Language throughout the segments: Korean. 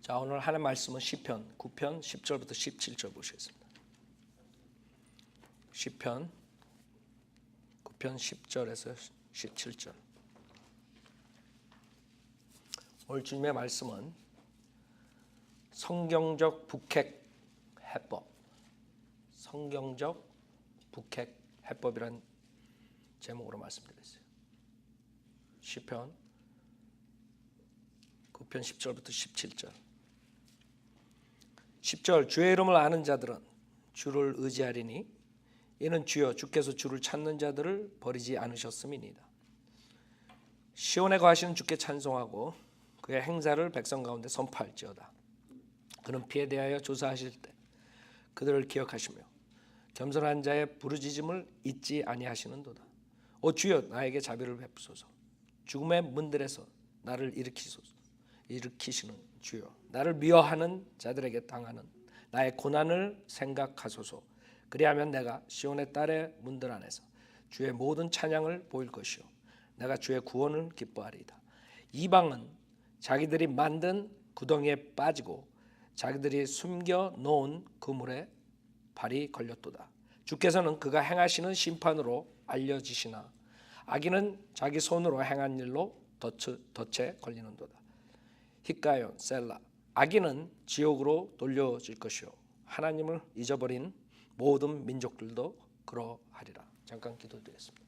자, 오늘 하나님 말씀은 시편 9편 10절부터 17절 보시겠습니다. 시편 9편 10절에서 17절. 오늘 주님의 말씀은 성경적 북핵 해법, 성경적 북핵 해법이란 제목으로 말씀드렸어요. 시편 9편 10절부터 17절. 10절. 주의 이름을 아는 자들은 주를 의지하리니 이는 주여 주께서 주를 찾는 자들을 버리지 않으셨음이니이다. 시온에 거하시는 주께 찬송하고 그의 행사를 백성 가운데 선포할지어다. 그는 피에 대하여 조사하실 때 그들을 기억하시며 겸손한 자의 부르짖음을 잊지 아니하시는도다. 오 주여 나에게 자비를 베푸소서. 죽음의 문들에서 나를 일으키시는 주여, 나를 미워하는 자들에게 당하는 나의 고난을 생각하소서. 그리하면 내가 시온의 딸의 문들 안에서 주의 모든 찬양을 보일 것이요 내가 주의 구원을 기뻐하리이다. 이방은 자기들이 만든 구덩이에 빠지고 자기들이 숨겨 놓은 그물에 발이 걸렸도다. 주께서는 그가 행하시는 심판으로 알려지시나 악인은 자기 손으로 행한 일로 덫에 걸리는도다. 히카연 셀라. 악인은 지옥으로 돌려질 것이요 하나님을 잊어버린 모든 민족들도 그러하리라. 잠깐 기도드리겠습니다.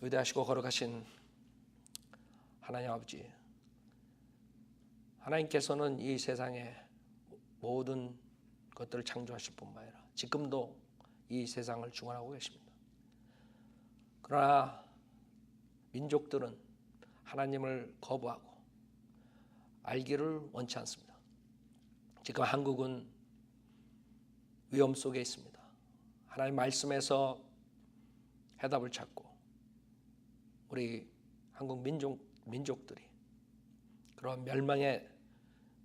위대하시고 거룩하신 하나님 아버지, 하나님께서는 이 세상의 모든 것들을 창조하실 뿐만 아니라 지금도 이 세상을 주관하고 계십니다. 그러나 민족들은 하나님을 거부하고 알기를 원치 않습니다. 지금 한국은 위험 속에 있습니다. 하나님 말씀에서 해답을 찾고 우리 한국 민족들이 그런 멸망에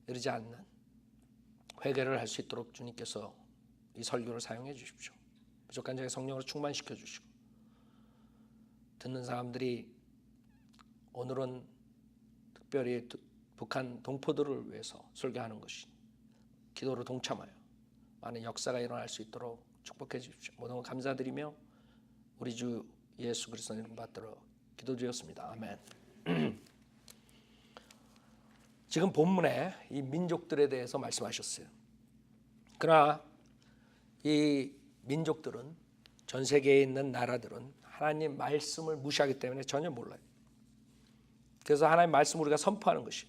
이르지 않는 회개를 할 수 있도록 주님께서 이 설교를 사용해 주십시오. 부족한 자의 성령으로 충만시켜 주시고 듣는 사람들이 오늘은 특별히 북한 동포들을 위해서 설교하는 것이 기도로 동참하여 많은 역사가 일어날 수 있도록 축복해 주십시오. 모든 것 감사드리며 우리 주 예수 그리스도의 이름 받들어 기도드렸습니다. 아멘. 지금 본문에 이 민족들에 대해서 말씀하셨어요. 그러나 이 민족들은, 전 세계에 있는 나라들은 하나님 말씀을 무시하기 때문에 전혀 몰라요. 그래서 하나님 말씀을 우리가 선포하는 것이,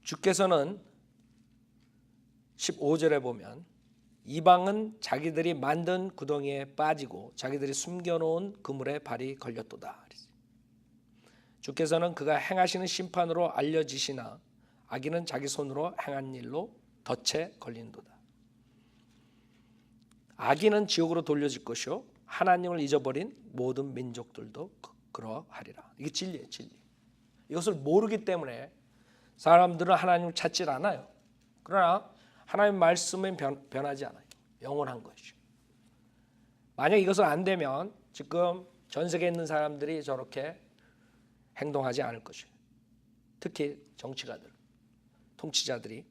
주께서는 15절에 보면 이방은 자기들이 만든 구덩이에 빠지고 자기들이 숨겨놓은 그물에 발이 걸렸도다. 주께서는 그가 행하시는 심판으로 알려지시나 악인은 자기 손으로 행한 일로 덫에 걸린도다. 악인은 지옥으로 돌려질 것이요 하나님을 잊어버린 모든 민족들도 그러하리라. 이게 진리예요, 진리. 이것을 모르기 때문에 사람들은 하나님을 찾질 않아요. 그러나 하나님 말씀은 변하지 않아요. 영원한 것이죠. 만약 이것을 안 되면 지금 전 세계에 있는 사람들이 저렇게 행동하지 않을 것이에요. 특히 정치가들, 통치자들이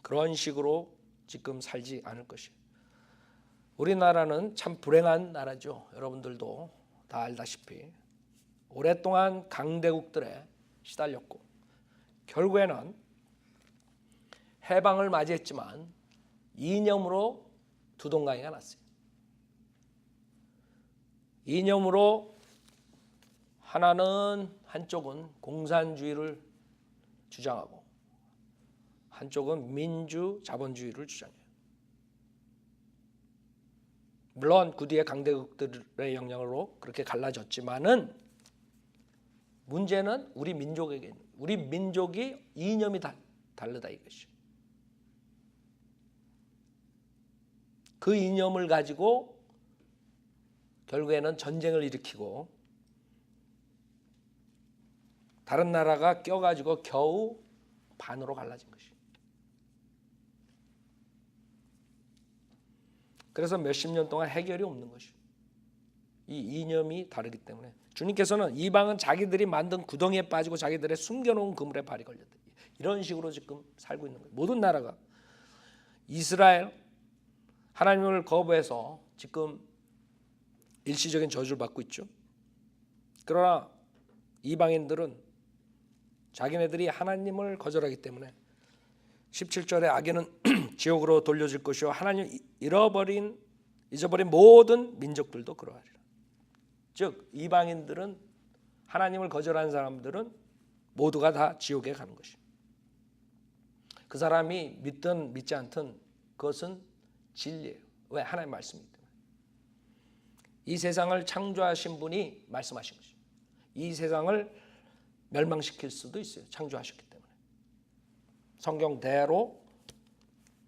그런 식으로 지금 살지 않을 것이에요. 우리나라는 참 불행한 나라죠. 여러분들도 다 알다시피 오랫동안 강대국들에 시달렸고 결국에는 해방을 맞이했지만 이념으로 두동강이가 났어요. 이념으로 한쪽은 공산주의를 주장하고 한쪽은 민주 자본주의를 주장해요. 물론 그 뒤에 강대국들의 영향으로 그렇게 갈라졌지만은 문제는 우리 민족에게, 우리 민족이 이념이 다르다 이것이죠. 그 이념을 가지고 결국에는 전쟁을 일으키고 다른 나라가 껴가지고 겨우 반으로 갈라진 것이에요. 그래서 몇십 년 동안 해결이 없는 것이에요. 이 이념이 다르기 때문에 주님께서는 이방은 자기들이 만든 구덩이에 빠지고 자기들의 숨겨놓은 그물에 발이 걸렸다. 이런 식으로 지금 살고 있는 거예요. 모든 나라가 이스라엘 하나님을 거부해서 지금 일시적인 저주를 받고 있죠. 그러나 이방인들은 자기네들이 하나님을 거절하기 때문에 17절에 악인은 지옥으로 돌려질 것이요 하나님을 잊어버린 모든 민족들도 그러하리라. 즉 이방인들은 하나님을 거절한 사람들은 모두가 다 지옥에 가는 것입니다. 그 사람이 믿든 믿지 않든 그것은 진리예요. 왜? 하나님 말씀이기 때문에. 이 세상을 창조하신 분이 말씀하신 것이죠. 이 세상을 멸망시킬 수도 있어요. 창조하셨기 때문에. 성경대로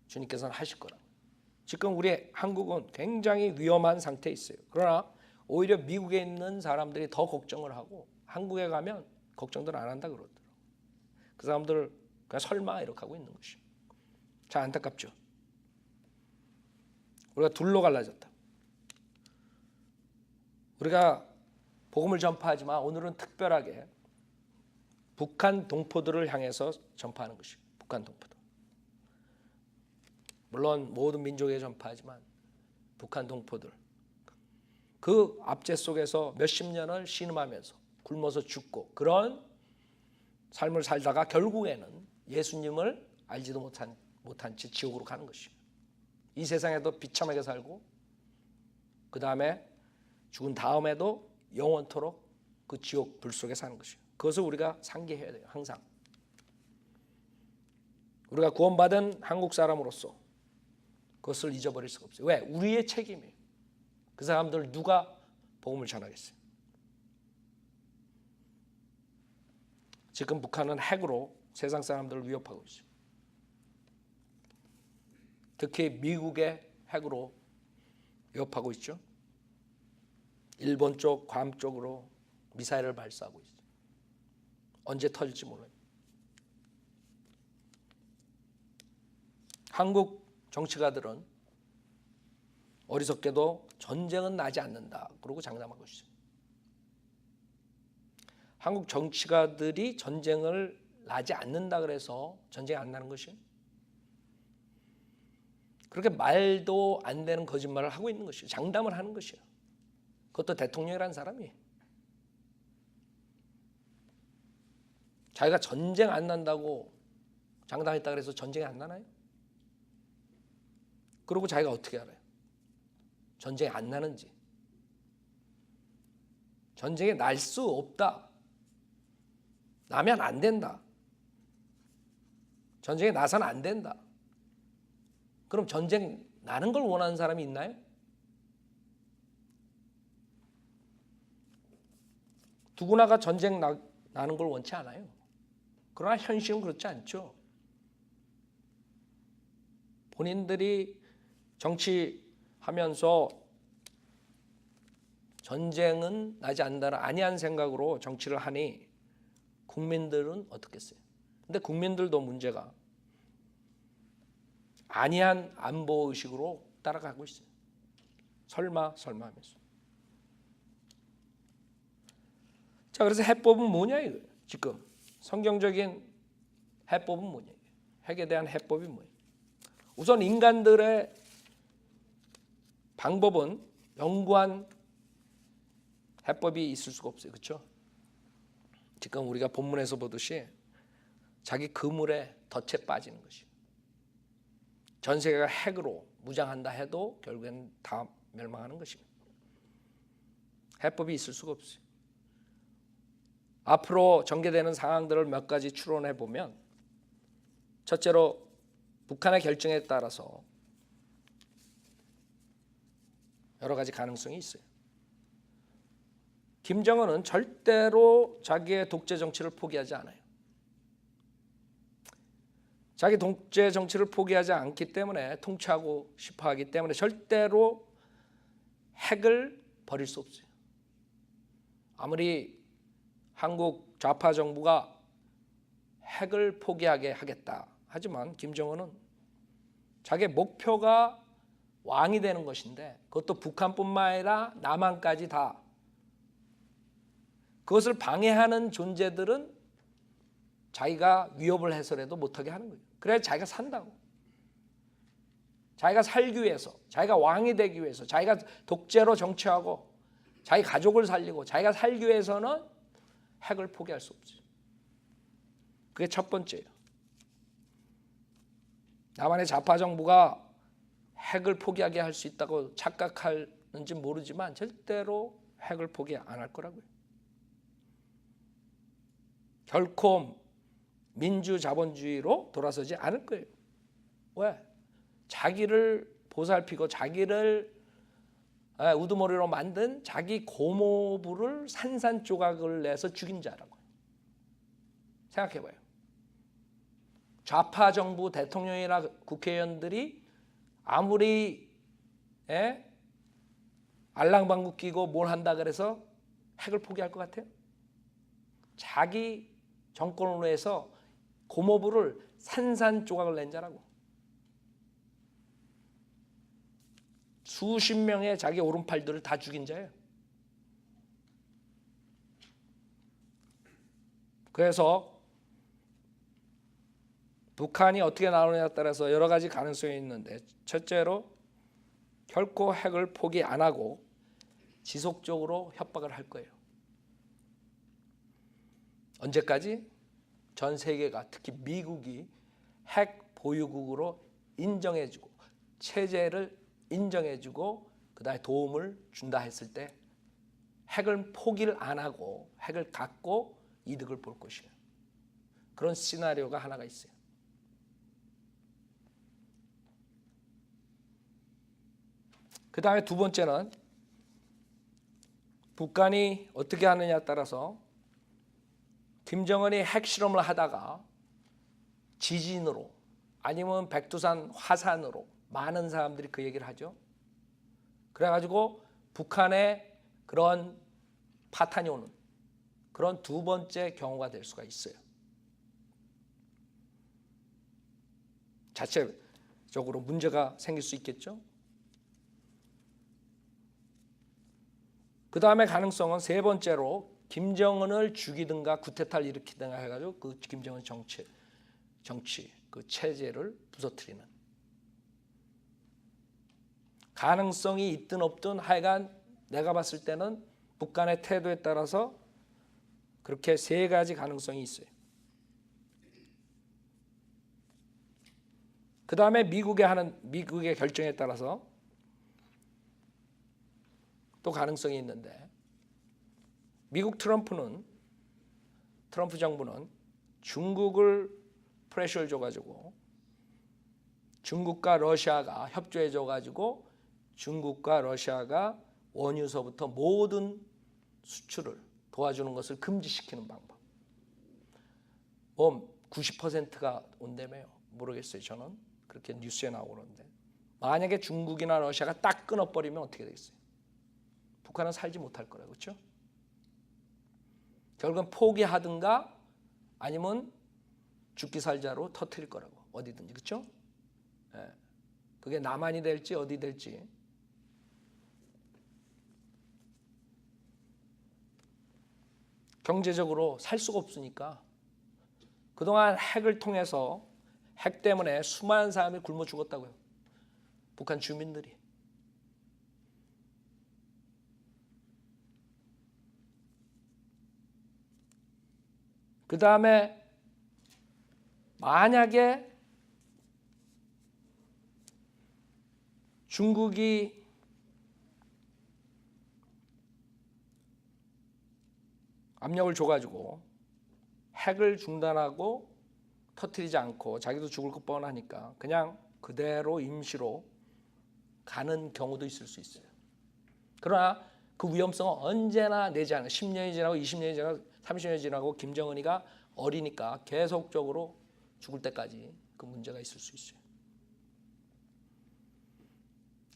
주님께서는 하실 거라. 지금 우리 한국은 굉장히 위험한 상태에 있어요. 그러나 오히려 미국에 있는 사람들이 더 걱정을 하고 한국에 가면 걱정들 안 한다 그러더라고요. 그 사람들 그냥 설마 이렇게 하고 있는 것이죠. 참 안타깝죠. 우리가 둘로 갈라졌다. 우리가 복음을 전파하지만 오늘은 특별하게 북한 동포들을 향해서 전파하는 것이에요. 북한 동포들. 물론 모든 민족에 전파하지만 북한 동포들. 그 압제 속에서 몇십 년을 신음하면서 굶어서 죽고 그런 삶을 살다가 결국에는 예수님을 알지도 못한 채 지옥으로 가는 것입니다. 이 세상에도 비참하게 살고 그 다음에 죽은 다음에도 영원토록 그 지옥 불 속에 사는 것이에요. 그것을 우리가 상기해야 돼요. 항상. 우리가 구원받은 한국 사람으로서 그것을 잊어버릴 수가 없어요. 왜? 우리의 책임이에요. 그 사람들 누가 복음을 전하겠어요? 지금 북한은 핵으로 세상 사람들을 위협하고 있어요. 특히 미국의 핵으로 위협하고 있죠. 일본 쪽, 괌 쪽으로 미사일을 발사하고 있어요. 언제 터질지 몰라요. 한국 정치가들은 어리석게도 전쟁은 나지 않는다 그러고 장담한 것이죠. 한국 정치가들이 전쟁을 나지 않는다 그래서 전쟁이 안 나는 것이에요. 그렇게 말도 안 되는 거짓말을 하고 있는 것이에요. 장담을 하는 것이에요. 그것도 대통령이라는 사람이 자기가 전쟁 안 난다고 장담했다 그래서 전쟁이 안 나나요? 그리고 자기가 어떻게 알아요? 전쟁이 안 나는지. 전쟁이 날 수 없다. 나면 안 된다. 전쟁에 나서는 안 된다. 그럼 전쟁 나는 걸 원하는 사람이 있나요? 누구나가 전쟁 나는 걸 원치 않아요. 그러나 현실은 그렇지 않죠. 본인들이 정치하면서 전쟁은 나지 않는다는 아니한 생각으로 정치를 하니 국민들은 어떻겠어요? 근데 국민들도 문제가 아니한 안보의식으로 따라가고 있어요. 설마 하면서. 자, 그래서 해법은 뭐냐 이거예요. 지금 성경적인 해법은 뭐냐. 핵에 대한 해법이 뭐예요? 우선 인간들의 방법은 영구한 해법이 있을 수가 없어요. 그렇죠? 지금 우리가 본문에서 보듯이 자기 그물에 덫에 빠지는 것이에요. 전 세계가 핵으로 무장한다 해도 결국엔 다 멸망하는 것입니다. 해법이 있을 수가 없어요. 앞으로 전개되는 상황들을 몇 가지 추론해 보면 첫째로 북한의 결정에 따라서 여러 가지 가능성이 있어요. 김정은은 절대로 자기의 독재 정치를 포기하지 않아요. 자기 독재 정치를 포기하지 않기 때문에 통치하고 싶어 하기 때문에 절대로 핵을 버릴 수 없어요. 아무리 한국 좌파 정부가 핵을 포기하게 하겠다 하지만 김정은은 자기의 목표가 왕이 되는 것인데 그것도 북한뿐만 아니라 남한까지 다 그것을 방해하는 존재들은 자기가 위협을 해서라도 못하게 하는 거예요. 그래야 자기가 산다고. 자기가 살기 위해서, 자기가 왕이 되기 위해서, 자기가 독재로 정치하고 자기 가족을 살리고 자기가 살기 위해서는 핵을 포기할 수 없어요. 그게 첫 번째예요. 남한의 좌파 정부가 핵을 포기하게 할 수 있다고 착각하는지 모르지만 절대로 핵을 포기 안 할 거라고요. 결코 민주자본주의로 돌아서지 않을 거예요. 왜? 자기를 보살피고 자기를 우두머리로 만든 자기 고모부를 산산조각을 내서 죽인 자라고요. 생각해봐요. 좌파 정부 대통령이나 국회의원들이 아무리 알랑방구 끼고 뭘 한다 그래서 핵을 포기할 것 같아요? 자기 정권으로 해서 고모부를 산산조각을 낸 자라고. 수십 명의 자기 오른팔들을 다 죽인 자예요. 그래서 북한이 어떻게 나오느냐에 따라서 여러 가지 가능성이 있는데, 첫째로 결코 핵을 포기 안 하고 지속적으로 협박을 할 거예요. 언제까지? 전 세계가, 특히 미국이 핵 보유국으로 인정해주고 체제를 인정해주고 그다음에 도움을 준다 했을 때 핵을 포기를 안 하고 핵을 갖고 이득을 볼 것이에요. 그런 시나리오가 하나가 있어요. 그 다음에 두 번째는 북한이 어떻게 하느냐에 따라서 김정은이 핵실험을 하다가 지진으로 아니면 백두산 화산으로 많은 사람들이 그 얘기를 하죠. 그래가지고 북한에 그런 파탄이 오는 그런 두 번째 경우가 될 수가 있어요. 자체적으로 문제가 생길 수 있겠죠. 그 다음에 가능성은 세 번째로 김정은을 죽이든가 쿠데타를 일으키든가 해가지고 그 김정은 정치 그 체제를 부서뜨리는 가능성이 있든 없든 하여간 내가 봤을 때는 북한의 태도에 따라서 그렇게 세 가지 가능성이 있어요. 그 다음에 미국의 결정에 따라서 또 가능성이 있는데, 미국 트럼프 정부는 중국을 프레셔를 줘가지고 중국과 러시아가 협조해 줘가지고 중국과 러시아가 원유서부터 모든 수출을 도와주는 것을 금지시키는 방법. 90%가 온다며요. 모르겠어요. 저는 그렇게 뉴스에 나오는데, 만약에 중국이나 러시아가 딱 끊어버리면 어떻게 되겠어요? 북한은 살지 못할 거라고, 그렇죠? 결국은 포기하든가 아니면 죽기 살자로 터뜨릴 거라고, 어디든지, 그렇죠? 그게 남한이 될지 어디 될지. 경제적으로 살 수가 없으니까 그동안 핵을 통해서 핵 때문에 수많은 사람이 굶어 죽었다고요. 북한 주민들이. 그 다음에 만약에 중국이 압력을 줘가지고 핵을 중단하고 터뜨리지 않고 자기도 죽을 것 뻔하니까 그냥 그대로 임시로 가는 경우도 있을 수 있어요. 그러나 그 위험성은 언제나 내지 않아요. 10년이 지나고 20년이 지나고 30년이 지나고 김정은이가 어리니까 계속적으로 죽을 때까지 그 문제가 있을 수 있어요.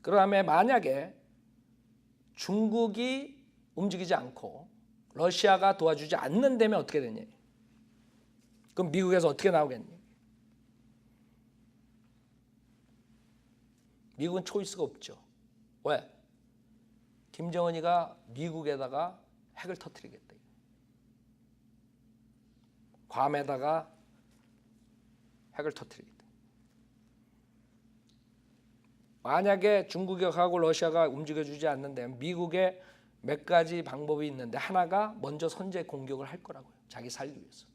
그 다음에 만약에 중국이 움직이지 않고 러시아가 도와주지 않는다면 어떻게 되냐? 그럼 미국에서 어떻게 나오겠니? 미국은 초이스가 없죠. 왜? 김정은이가 미국에다가 핵을 터뜨리겠다. 괌에다가 핵을 터뜨리겠다. 만약에 중국하고 러시아가 움직여주지 않는다면 미국의 몇 가지 방법이 있는데 하나가 먼저 선제 공격을 할 거라고요. 자기 살기 위해서.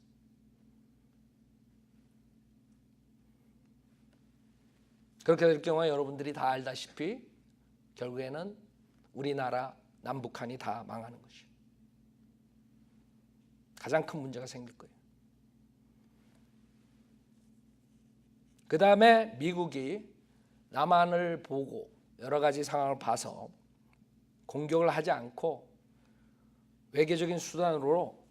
그렇게 될 경우에 여러분들이 다 알다시피 결국에는 우리나라 남북한이 다 망하는 것이에요. 가장 큰 문제가 생길 거예요. 그 다음에 미국이 남한을 보고 여러 가지 상황을 봐서 공격을 하지 않고 외교적인 수단으로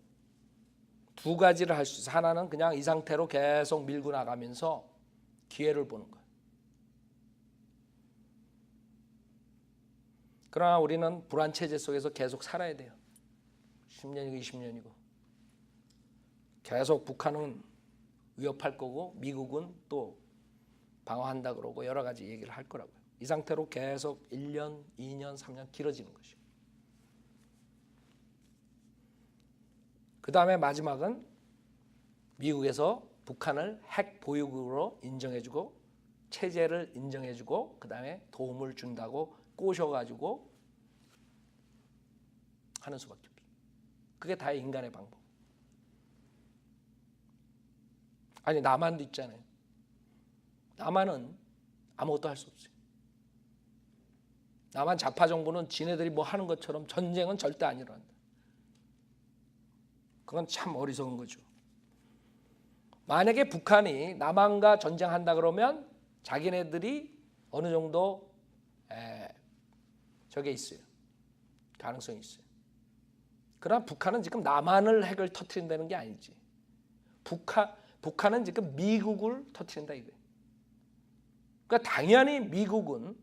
두 가지를 할 수 있어요. 하나는 그냥 이 상태로 계속 밀고 나가면서 기회를 보는 거예요. 그러나 우리는 불안 체제 속에서 계속 살아야 돼요. 10년이고 20년이고. 계속 북한은 위협할 거고 미국은 또 방어한다 그러고 여러 가지 얘기를 할 거라고요. 이 상태로 계속 1년, 2년, 3년 길어지는 것이에요. 그 다음에 마지막은 미국에서 북한을 핵 보유국으로 인정해주고 체제를 인정해주고 그 다음에 도움을 준다고 꼬셔가지고 하는 수밖에 없어요. 그게 다 인간의 방법. 아니 남한도 있잖아요. 남한은 아무것도 할 수 없어요. 남한 좌파 정부는 지네들이 뭐 하는 것처럼 전쟁은 절대 안 일어난다. 그건 참 어리석은 거죠. 만약에 북한이 남한과 전쟁한다 그러면 자기네들이 어느 정도 저게 있어요. 가능성이 있어요. 그러나 북한은 지금 남한을 핵을 터뜨린다는 게 아니지. 북한은 지금 미국을 터뜨린다 이거예요. 그러니까 당연히 미국은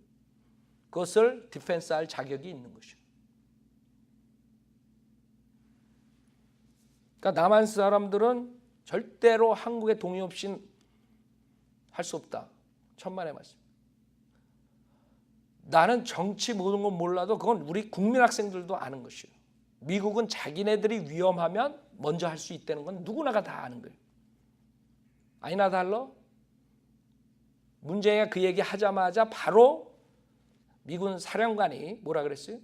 그것을 디펜스할 자격이 있는 것이죠. 그러니까 남한 사람들은 절대로 한국의 동의 없이 할 수 없다. 천만의 말씀. 나는 정치 모든 건 몰라도 그건 우리 국민 학생들도 아는 것이에요. 미국은 자기네들이 위험하면 먼저 할 수 있다는 건 누구나가 다 아는 거예요. 아니나 달라 문재인이 그 얘기 하자마자 바로 미군 사령관이 뭐라 그랬어요?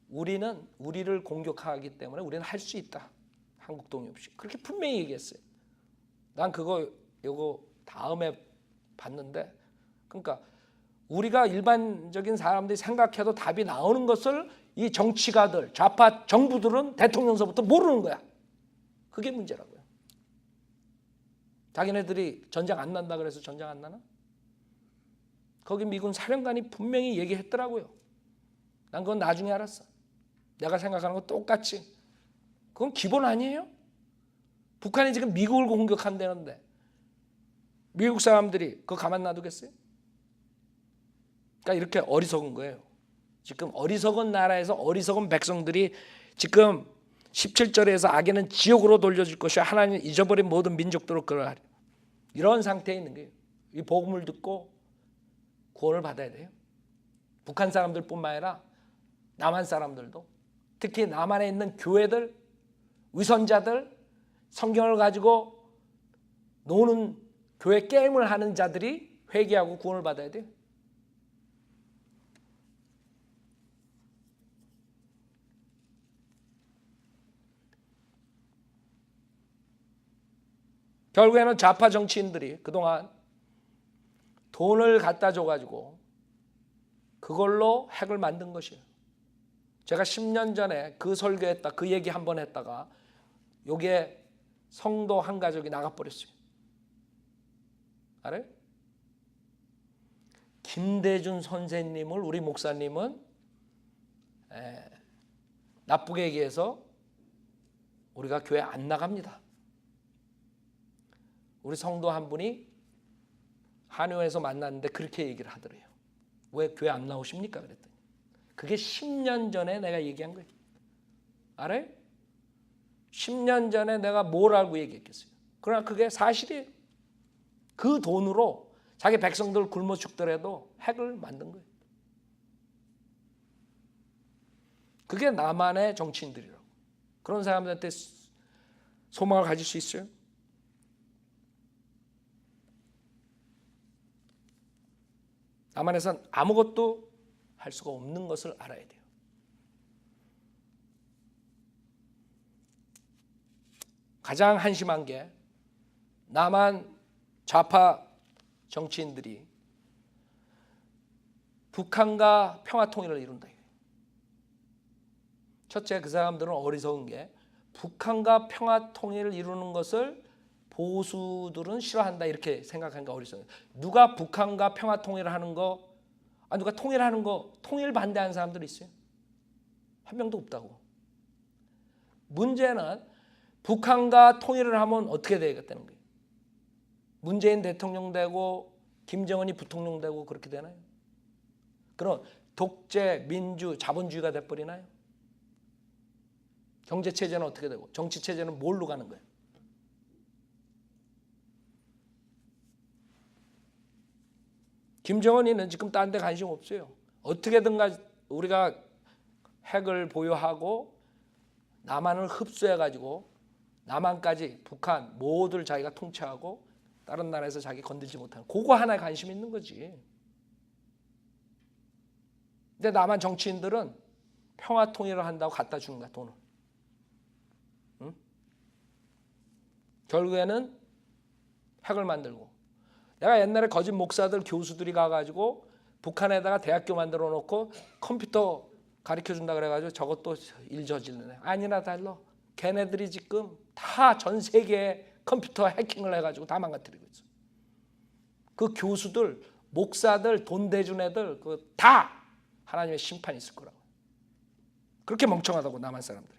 우리는 우리를 공격하기 때문에 우리는 할 수 있다. 한국 동의 없이. 그렇게 분명히 얘기했어요. 난 요거 다음에 봤는데 그러니까 우리가 일반적인 사람들이 생각해도 답이 나오는 것을 이 정치가들, 좌파 정부들은 대통령서부터 모르는 거야. 그게 문제라고요. 자기네들이 전쟁 안 난다 그래서 전쟁 안 나나? 거기 미군 사령관이 분명히 얘기했더라고요. 난 그건 나중에 알았어. 내가 생각하는 거 똑같이. 그건 기본 아니에요? 북한이 지금 미국을 공격한다는데 미국 사람들이 그거 가만 놔두겠어요? 그러니까 이렇게 어리석은 거예요. 지금 어리석은 나라에서 어리석은 백성들이 지금 17절에서 악에는 지옥으로 돌려줄 것이요 하나님 잊어버린 모든 민족들로 끌어가리. 이런 상태에 있는 거예요. 이 복음을 듣고 구원을 받아야 돼요. 북한 사람들뿐만 아니라 남한 사람들도 특히 남한에 있는 교회들, 위선자들, 성경을 가지고 노는 교회 게임을 하는 자들이 회개하고 구원을 받아야 돼요. 결국에는 좌파 정치인들이 그동안 돈을 갖다 줘가지고 그걸로 핵을 만든 것이에요. 제가 10년 전에 그 설교했다, 그 얘기 한번 했다가 요게 성도 한 가족이 나가버렸어요. 알아요? 김대중 선생님을 우리 목사님은 나쁘게 얘기해서 우리가 교회 안 나갑니다. 우리 성도 한 분이 한의원에서 만났는데 그렇게 얘기를 하더래요. 왜 교회 안 나오십니까? 그랬더니 그게 10년 전에 내가 얘기한 거예요. 알아요? 10년 전에 내가 뭘 알고 얘기했겠어요. 그러나 그게 사실이에요. 그 돈으로 자기 백성들 굶어 죽더라도 핵을 만든 거예요. 그게 남한의 정치인들이라고. 그런 사람들한테 소망을 가질 수 있어요? 나만에선 아무것도 할 수가 없는 것을 알아야 돼요. 가장 한심한 게 남한 좌파 정치인들이 북한과 평화통일을 이룬다. 첫째, 그 사람들은 어리석은 게 북한과 평화통일을 이루는 것을 보수들은 싫어한다 이렇게 생각하는 게 어리석어요. 누가 북한과 평화통일을 하는 거, 누가 통일하는 거 통일 반대하는 사람들이 있어요? 한 명도 없다고. 문제는 북한과 통일을 하면 어떻게 되겠다는 거예요. 문재인 대통령 되고 김정은이 부통령 되고 그렇게 되나요? 그럼 독재, 민주, 자본주의가 돼버리나요? 경제체제는 어떻게 되고 정치체제는 뭘로 가는 거예요? 김정은이는 지금 딴 데 관심 없어요. 어떻게든 우리가 핵을 보유하고 남한을 흡수해가지고 남한까지 북한 모두를 자기가 통치하고 다른 나라에서 자기 건들지 못하는 그거 하나에 관심 있는 거지. 근데 남한 정치인들은 평화 통일을 한다고 갖다 주는 거야, 돈을. 응? 결국에는 핵을 만들고. 내가 옛날에 거짓 목사들 교수들이 가가지고 북한에다가 대학교 만들어 놓고 컴퓨터 가르쳐 준다 그래가지고 저것도 일 저지르는 애. 아니나 달라. 걔네들이 지금 다 전 세계에 컴퓨터 해킹을 해가지고 다 망가뜨리고 있어. 그 교수들, 목사들, 돈 대준 애들 그 다 하나님의 심판이 있을 거라고. 그렇게 멍청하다고 남한 사람들이.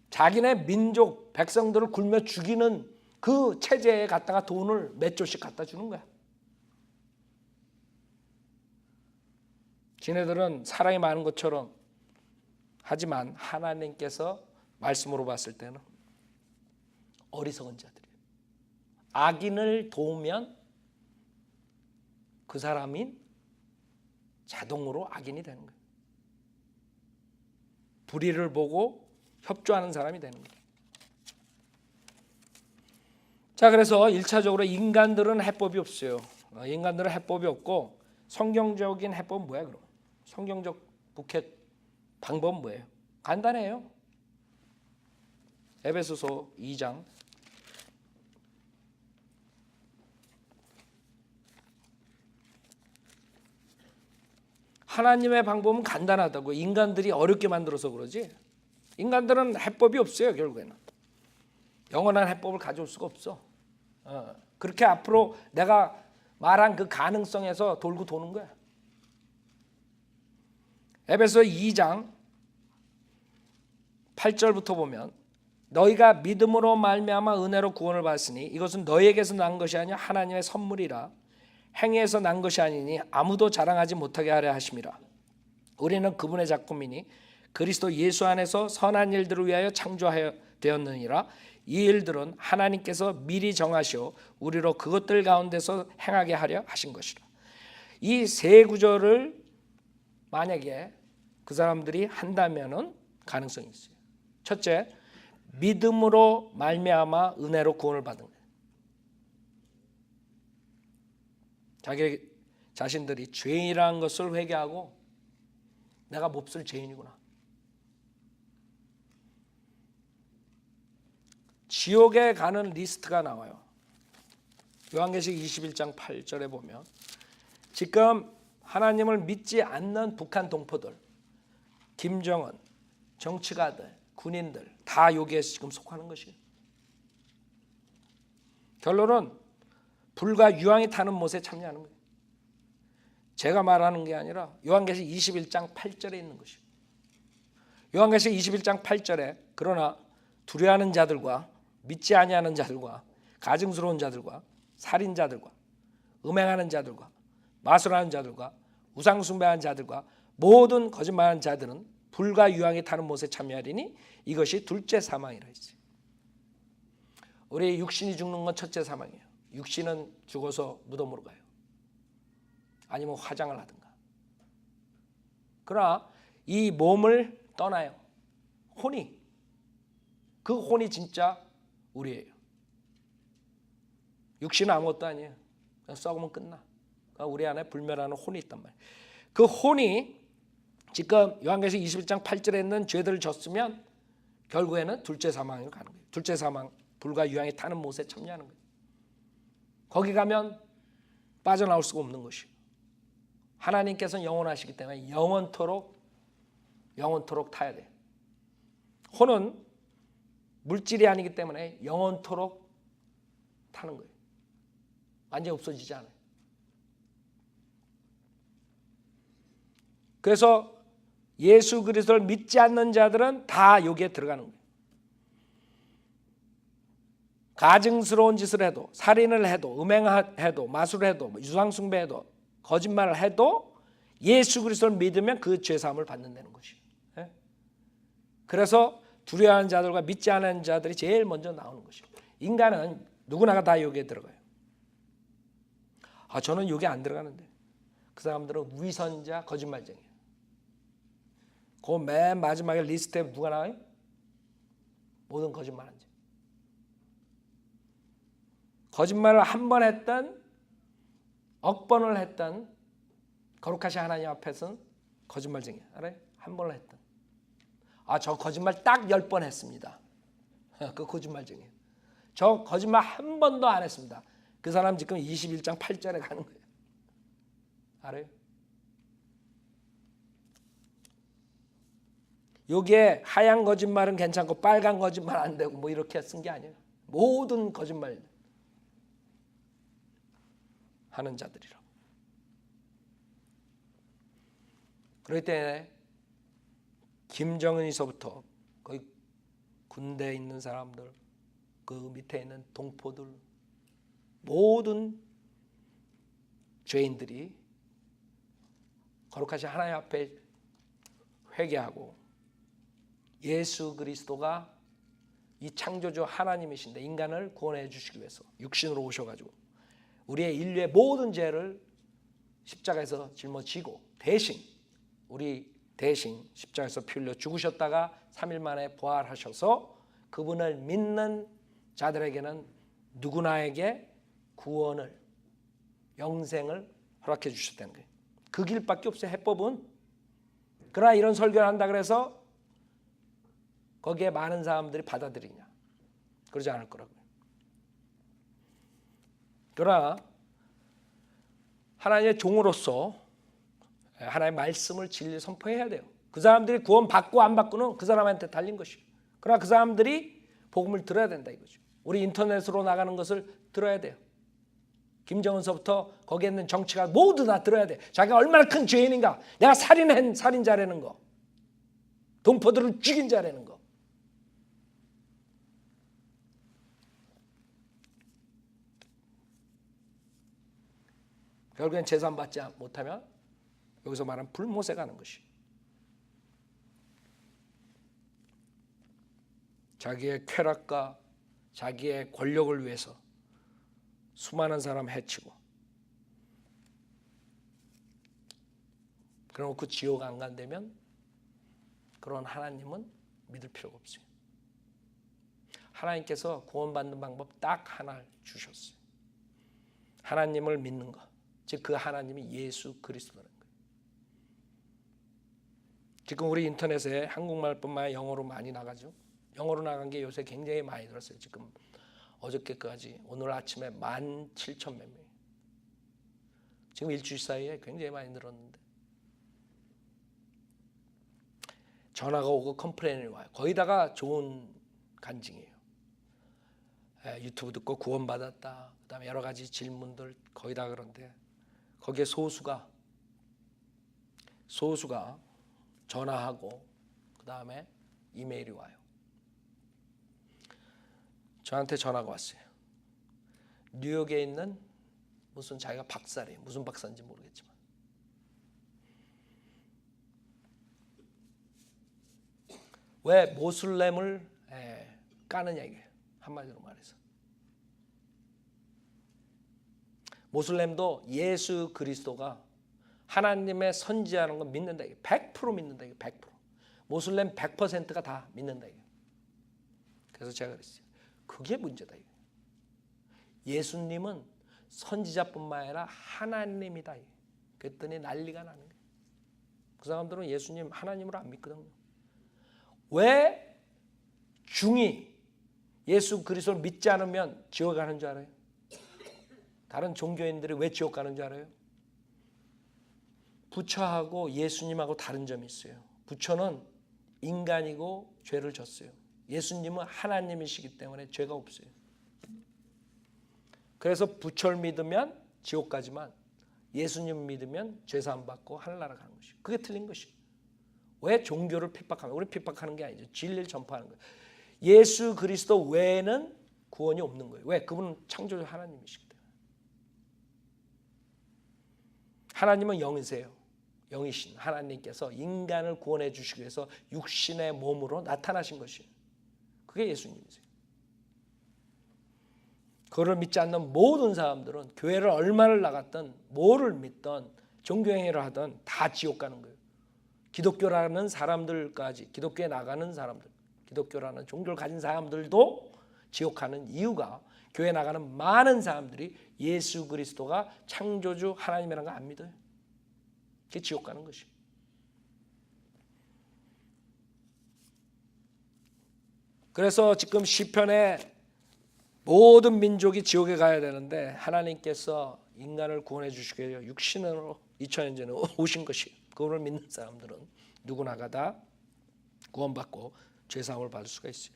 자기네 민족, 백성들을 굶여 죽이는 그 체제에 갖다가 돈을 몇 조씩 갖다 주는 거야. 지네들은 사랑이 많은 것처럼 하지만 하나님께서 말씀으로 봤을 때는 어리석은 자들이에요. 악인을 도우면 그 사람이 자동으로 악인이 되는 거예요. 불의를 보고 협조하는 사람이 되는 거예요. 자, 그래서 1차적으로 인간들은 해법이 없어요. 인간들은 해법이 없고 성경적인 해법은 뭐야 그럼? 성경적 북핵 방법은 뭐예요? 간단해요. 에베소서 2장 하나님의 방법은 간단하다고. 인간들이 어렵게 만들어서 그러지. 인간들은 해법이 없어요. 결국에는 영원한 해법을 가져올 수가 없어. 그렇게 앞으로 내가 말한 그 가능성에서 돌고 도는 거야. 에베소 2장 8절부터 보면 너희가 믿음으로 말미암아 은혜로 구원을 받았으니 이것은 너희에게서 난 것이 아니라 하나님의 선물이라 행위에서 난 것이 아니니 아무도 자랑하지 못하게 하려 하심이라. 우리는 그분의 작품이니 그리스도 예수 안에서 선한 일들을 위하여 창조하여 되었느니라. 이 일들은 하나님께서 미리 정하시어 우리로 그것들 가운데서 행하게 하려 하신 것이라. 이 세 구절을 만약에 그 사람들이 한다면은 가능성이 있어요. 첫째, 믿음으로 말미암아 은혜로 구원을 받은 거예요. 자기 자신들이 죄인이라는 것을 회개하고 내가 몹쓸 죄인이구나. 지옥에 가는 리스트가 나와요. 요한계시록 21장 8절에 보면 지금 하나님을 믿지 않는 북한 동포들, 김정은, 정치가들, 군인들 다 여기에 지금 속하는 것이에요. 결론은 불과 유황이 타는 못에 참여하는 거예요. 제가 말하는 게 아니라 요한계시록 21장 8절에 있는 것이에요. 요한계시록 21장 8절에 그러나 두려워하는 자들과 믿지 아니하는 자들과 가증스러운 자들과 살인자들과 음행하는 자들과 마술하는 자들과 우상 숭배하는 자들과 모든 거짓말하는 자들은 불과 유황이 타는 못에 참여하리니 이것이 둘째 사망이라 했어요. 우리 육신이 죽는 건 첫째 사망이에요. 육신은 죽어서 무덤으로 가요. 아니면 화장을 하든가. 그러나 이 몸을 떠나요. 혼이 그 혼이 진짜 우리예요. 육신은 아무것도 아니에요. 그냥 썩으면 끝나. 그러니까 우리 안에 불멸하는 혼이 있단 말이에요. 그 혼이 지금 요한계시록 21장 8절에 있는 죄들을 졌으면 결국에는 둘째 사망으로 가는 거예요. 둘째 사망, 불과 유황이 타는 못에 참여하는 거예요. 거기 가면 빠져나올 수가 없는 것이에요. 하나님께서는 영원하시기 때문에 영원토록 타야 돼요. 혼은 물질이 아니기 때문에 영원토록 타는 거예요. 완전히 없어지지 않아요. 그래서 예수 그리스도를 믿지 않는 자들은 다 여기에 들어가는 거예요. 가증스러운 짓을 해도, 살인을 해도, 음행해도, 마술해도, 유상숭배해도, 거짓말을 해도 예수 그리스도를 믿으면 그 죄사함을 받는다는 것이에요. 그래서 두려워하는 자들과 믿지 않는 자들이 제일 먼저 나오는 것이에요. 인간은 누구나가 다 여기에 들어가요. 저는 여기 안 들어가는데. 그 사람들은 위선자, 거짓말쟁이에요. 그 맨 마지막에 리스트에 누가 나와요? 모든 거짓말한 자. 거짓말을 한 번 했던, 억번을 했던 거룩하신 하나님 앞에서는 거짓말쟁이에요. 알아요? 한 번을 했던. 저 거짓말 딱 10번 했습니다. 그 거짓말쟁이에요. 저 거짓말 한 번도 안 했습니다. 그 사람 지금 21장 8절에 가는 거예요. 알아요? 여기에 하얀 거짓말은 괜찮고 빨간 거짓말 안 되고 뭐 이렇게 쓴 게 아니에요. 모든 거짓말 하는 자들이라고. 그럴 때 김정은에서부터 거기 군대에 있는 사람들, 그 밑에 있는 동포들, 모든 죄인들이 거룩하신 하나님 앞에 회개하고 예수 그리스도가 이 창조주 하나님이신데 인간을 구원해 주시기 위해서 육신으로 오셔가지고 우리의 인류의 모든 죄를 십자가에서 짊어지고 우리 대신 십자가에서 피 흘려 죽으셨다가 3일 만에 부활하셔서 그분을 믿는 자들에게는 누구나에게 구원을, 영생을 허락해 주셨다는 거예요. 그 길밖에 없어요. 해법은. 그러나 이런 설교를 한다 그래서 거기에 많은 사람들이 받아들이냐? 그러지 않을 거라고요. 그러나 하나님의 종으로서 하나님의 말씀을 진리 선포해야 돼요. 그 사람들이 구원 받고 안 받고는 그 사람한테 달린 것이에요. 그러나 그 사람들이 복음을 들어야 된다 이거죠. 우리 인터넷으로 나가는 것을 들어야 돼요. 김정은서부터 거기에 있는 정치가 모두 다 들어야 돼. 자기가 얼마나 큰 죄인인가. 내가 살인한 살인자라는 거. 동포들을 죽인 자라는 거. 결국엔 재산 받지 못하면 여기서 말하는 불못에 가는 것이. 자기의 쾌락과 자기의 권력을 위해서 수많은 사람 해치고 그러고 그 지옥 안 간다면 그런 하나님은 믿을 필요가 없어요. 하나님께서 구원받는 방법 딱 하나 주셨어요. 하나님을 믿는 것. 즉 그 하나님이 예수 그리스도라는 거예요. 지금 우리 인터넷에 한국말뿐만 아니라 영어로 많이 나가죠. 영어로 나간 게 요새 굉장히 많이 들었어요. 지금 어저께까지 오늘 아침에 17,000몇 명. 지금 일주일 사이에 굉장히 많이 늘었는데 전화가 오고 컴플레인이 와요. 거기다가 좋은 간증이에요. 유튜브 듣고 구원받았다. 그다음에 여러 가지 질문들 거기다 그런데 거기에 소수가 전화하고 그다음에 이메일이 와요. 저한테 전화가 왔어요. 뉴욕에 있는 무슨 자기가 박사래요. 무슨 박사인지 모르겠지만 왜 모슬렘을 까느냐 이게 한마디로 말해서 모슬렘도 예수 그리스도가 하나님의 선지자라는 걸 믿는다 이게 100% 믿는다 이게 100%. 모슬렘 100%가 다 믿는다 이게. 그래서 제가 그랬어요. 그게 문제다. 예수님은 선지자뿐만 아니라 하나님이다. 그랬더니 난리가 나는 거예요. 그 사람들은 예수님 하나님으로 안 믿거든요. 왜 중이 예수 그리스도를 믿지 않으면 지옥 가는 줄 알아요? 다른 종교인들이 왜 지옥 가는 줄 알아요? 부처하고 예수님하고 다른 점이 있어요. 부처는 인간이고 죄를 졌어요. 예수님은 하나님이시기 때문에 죄가 없어요. 그래서 부처를 믿으면 지옥 가지만 예수님 믿으면 죄사함 받고 하늘나라 가는 것이에요. 그게 틀린 것이에요. 왜 종교를 핍박하면? 우리 핍박하는 게 아니죠. 진리를 전파하는 거예요. 예수 그리스도 외에는 구원이 없는 거예요. 왜? 그분은 창조주 하나님이시기 때문에. 하나님은 영이세요. 영이신 하나님께서 인간을 구원해 주시기 위해서 육신의 몸으로 나타나신 것이에요. 그게 예수님이세요. 그를 믿지 않는 모든 사람들은 교회를 얼마나 나갔든 뭐를 믿든 종교행위를 하든 다 지옥 가는 거예요. 기독교라는 사람들까지, 기독교에 나가는 사람들, 기독교라는 종교를 가진 사람들도 지옥 가는 이유가 교회 나가는 많은 사람들이 예수 그리스도가 창조주 하나님이라는 거 안 믿어요. 그게 지옥 가는 것이에요. 그래서 지금 시편에 모든 민족이 지옥에 가야 되는데 하나님께서 인간을 구원해 주시기 위해 육신으로 2000년 전에 오신 것이에요. 그걸 믿는 사람들은 누구나가 다 구원받고 죄사함을 받을 수가 있어요.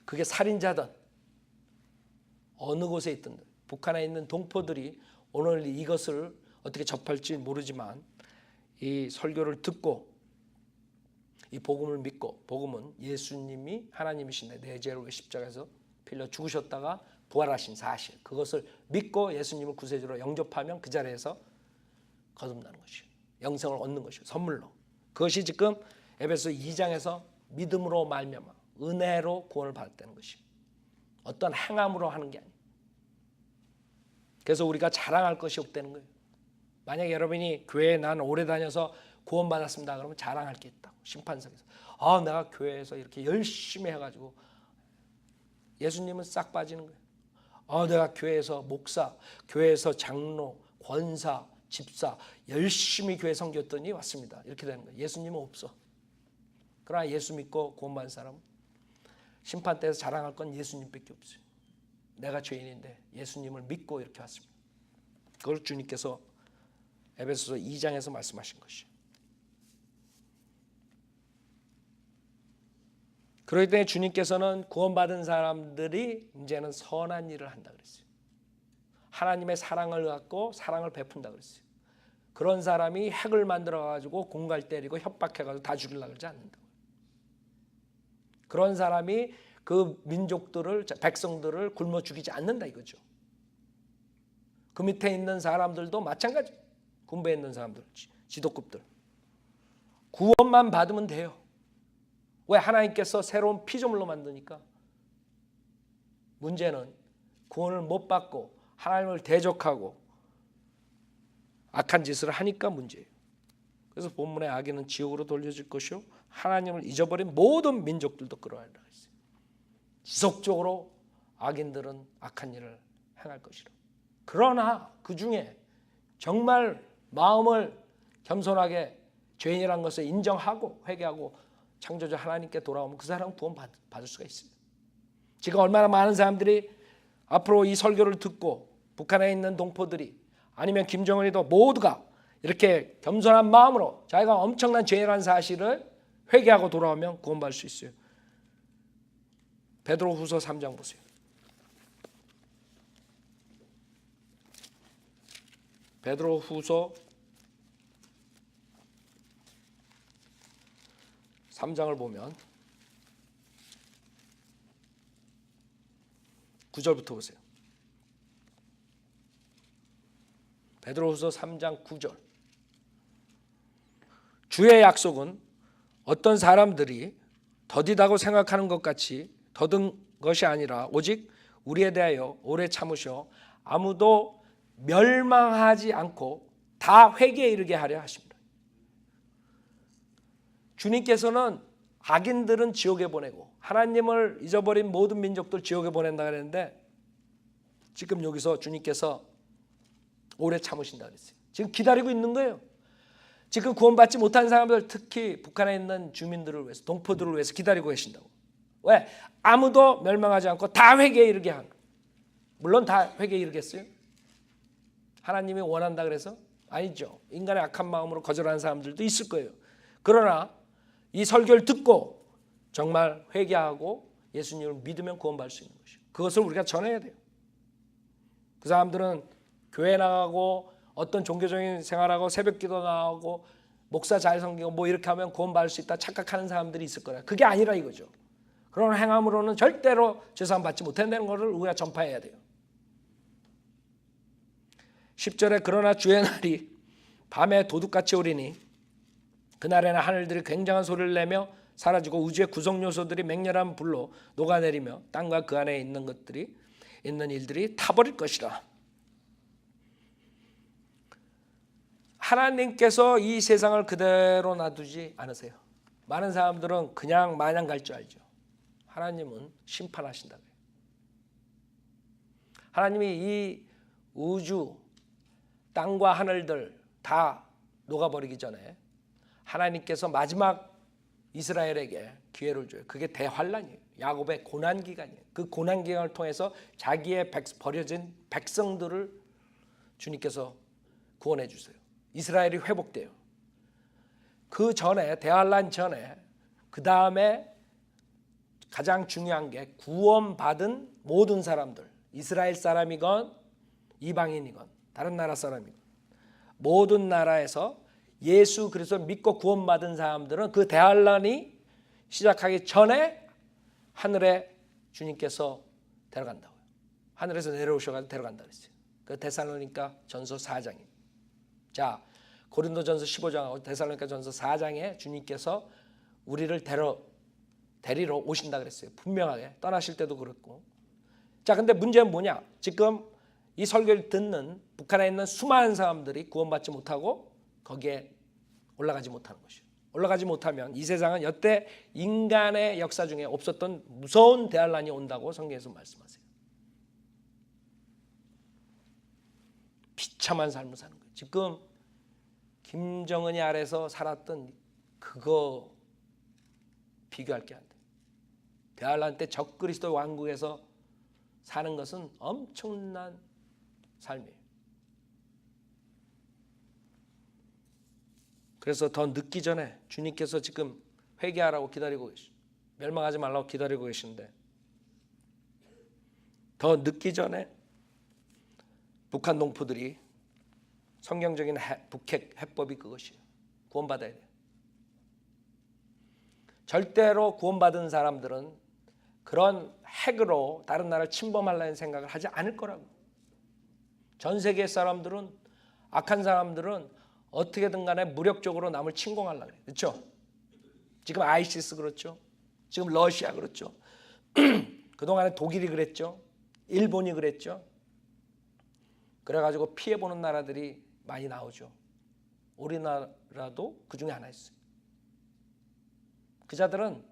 그게 살인자든 어느 곳에 있든 북한에 있는 동포들이 오늘 이것을 어떻게 접할지 모르지만 이 설교를 듣고 이 복음을 믿고, 복음은 예수님이 하나님이신데 내 죄를 위해 십자가에서 빌려 죽으셨다가 부활하신 사실, 그것을 믿고 예수님을 구세주로 영접하면 그 자리에서 거듭나는 것이에요. 영생을 얻는 것이에요. 선물로. 그것이 지금 에베소 2장에서 믿음으로 말미암아 은혜로 구원을 받았다는 것이에요. 어떤 행함으로 하는 게 아니에요. 그래서 우리가 자랑할 것이 없다는 거예요. 만약에 여러분이 교회에 난 오래 다녀서 구원받았습니다 그러면 자랑할 게 있다고. 심판석에서 내가 교회에서 이렇게 열심히 해가지고. 예수님은 싹 빠지는 거예요. 내가 교회에서 목사, 교회에서 장로, 권사, 집사 열심히 교회 섬겼더니 왔습니다. 이렇게 되는 거예요. 예수님은 없어. 그러나 예수 믿고 구원받은 사람은 심판 때에서 자랑할 건 예수님밖에 없어요. 내가 죄인인데 예수님을 믿고 이렇게 왔습니다. 그걸 주님께서 에베소서 2장에서 말씀하신 것이에요. 그렇기 때문에 주님께서는 구원받은 사람들이 이제는 선한 일을 한다 그랬어요. 하나님의 사랑을 갖고 사랑을 베푼다 그랬어요. 그런 사람이 핵을 만들어 가지고 공갈 때리고 협박해 가지고 다 죽이려고 하지 않는다. 그런 사람이 그 민족들을, 백성들을 굶어 죽이지 않는다 이거죠. 그 밑에 있는 사람들도 마찬가지. 군부에 있는 사람들, 지도급들 구원만 받으면 돼요. 왜? 하나님께서 새로운 피조물로 만드니까. 문제는 구원을 못 받고 하나님을 대적하고 악한 짓을 하니까 문제예요. 그래서 본문의 악인은 지옥으로 돌려질 것이요 하나님을 잊어버린 모든 민족들도 끌어내리라 했어요. 지속적으로 악인들은 악한 일을 행할 것이라. 그러나 그 중에 정말 마음을 겸손하게 죄인이라는 것을 인정하고 회개하고 창조주 하나님께 돌아오면 그 사람은 구원 받을 수가 있어요. 지금 얼마나 많은 사람들이 앞으로 이 설교를 듣고 북한에 있는 동포들이 아니면 김정은이도 모두가 이렇게 겸손한 마음으로 자기가 엄청난 죄인이라는 사실을 회개하고 돌아오면 구원받을 수 있어요. 베드로후서 3장 보세요. 베드로후서 3장을 보면 9절부터 보세요. 베드로후서 3장 9절. 주의 약속은 어떤 사람들이 더디다고 생각하는 것 같이 더딘 것이 아니라 오직 우리에 대하여 오래 참으셔 아무도 멸망하지 않고 다 회개에 이르게 하려 하십니다. 주님께서는 악인들은 지옥에 보내고 하나님을 잊어버린 모든 민족들 지옥에 보낸다 그랬는데 지금 여기서 주님께서 오래 참으신다 그랬어요. 지금 기다리고 있는 거예요. 지금 구원받지 못한 사람들, 특히 북한에 있는 주민들을 위해서, 동포들을 위해서 기다리고 계신다고. 왜? 아무도 멸망하지 않고 다 회개에 이르게 한. 물론 다 회개에 이르겠어요? 하나님이 원한다 그래서? 아니죠. 인간의 악한 마음으로 거절하는 사람들도 있을 거예요. 그러나 이 설교를 듣고 정말 회개하고 예수님을 믿으면 구원받을 수 있는 것이에요. 그것을 우리가 전해야 돼요. 그 사람들은 교회 나가고 어떤 종교적인 생활하고 새벽기도 나가고 목사 잘 섬기고 뭐 이렇게 하면 구원받을 수 있다 착각하는 사람들이 있을 거라. 그게 아니라 이거죠. 그런 행함으로는 절대로 죄사함 받지 못한다는 것을 우리가 전파해야 돼요. 10절에 그러나 주의 날이 밤에 도둑같이 오리니 그날에는 하늘들이 굉장한 소리를 내며 사라지고 우주의 구성 요소들이 맹렬한 불로 녹아내리며 땅과 그 안에 있는 것들이 있는 일들이 타버릴 것이라. 하나님께서 이 세상을 그대로 놔두지 않으세요. 많은 사람들은 그냥 마냥 갈 줄 알죠. 하나님은 심판하신다. 하나님이 이 우주, 땅과 하늘들 다 녹아버리기 전에 하나님께서 마지막 이스라엘에게 기회를 줘요. 그게 대환란이에요. 야곱의 고난기간이에요. 그 고난기간을 통해서 자기의 버려진 백성들을 주님께서 구원해 주세요. 이스라엘이 회복돼요. 그 전에, 대환란 전에, 그 다음에 가장 중요한 게 구원받은 모든 사람들, 이스라엘 사람이건 이방인이건 다른 나라 사람이건 모든 나라에서 예수 그리스도 믿고 구원받은 사람들은 그 대환란이 시작하기 전에 하늘에 주님께서 데려간다고요. 하늘에서 내려오셔서 데려간다 그랬어요. 그 데살로니가 전서 4장입니다. 자, 고린도전서 15장하고 데살로니가 전서 4장에 주님께서 우리를 데리러 오신다 그랬어요. 분명하게 떠나실 때도 그렇고. 자, 근데 문제는 뭐냐? 지금 이 설교를 듣는 북한에 있는 수많은 사람들이 구원받지 못하고 거기에 올라가지 못하는 것이에요. 올라가지 못하면 이 세상은 여태 인간의 역사 중에 없었던 무서운 대환란이 온다고 성경에서 말씀하세요. 비참한 삶을 사는 거예요. 지금 김정은이 아래서 살았던 그거 비교할 게 안 돼요. 대환란 때 적그리스도 왕국에서 사는 것은 엄청난 삶이에요. 그래서 더 늦기 전에 주님께서 지금 회개하라고 기다리고 계시죠. 멸망하지 말라고 기다리고 계신데 더 늦기 전에 북한 농부들이 성경적인 북핵 해법이 그것이에요. 구원받아야 돼요. 절대로 구원받은 사람들은 그런 핵으로 다른 나라를 침범하려는 생각을 하지 않을 거라고. 전 세계 사람들은, 악한 사람들은 어떻게든 간에 무력적으로 남을 침공하려고 해요. 그렇죠? 지금 아이시스 그렇죠? 지금 러시아 그렇죠? 그동안에 독일이 그랬죠? 일본이 그랬죠? 그래가지고 피해보는 나라들이 많이 나오죠. 우리나라도 그 중에 하나였어요. 그 자들은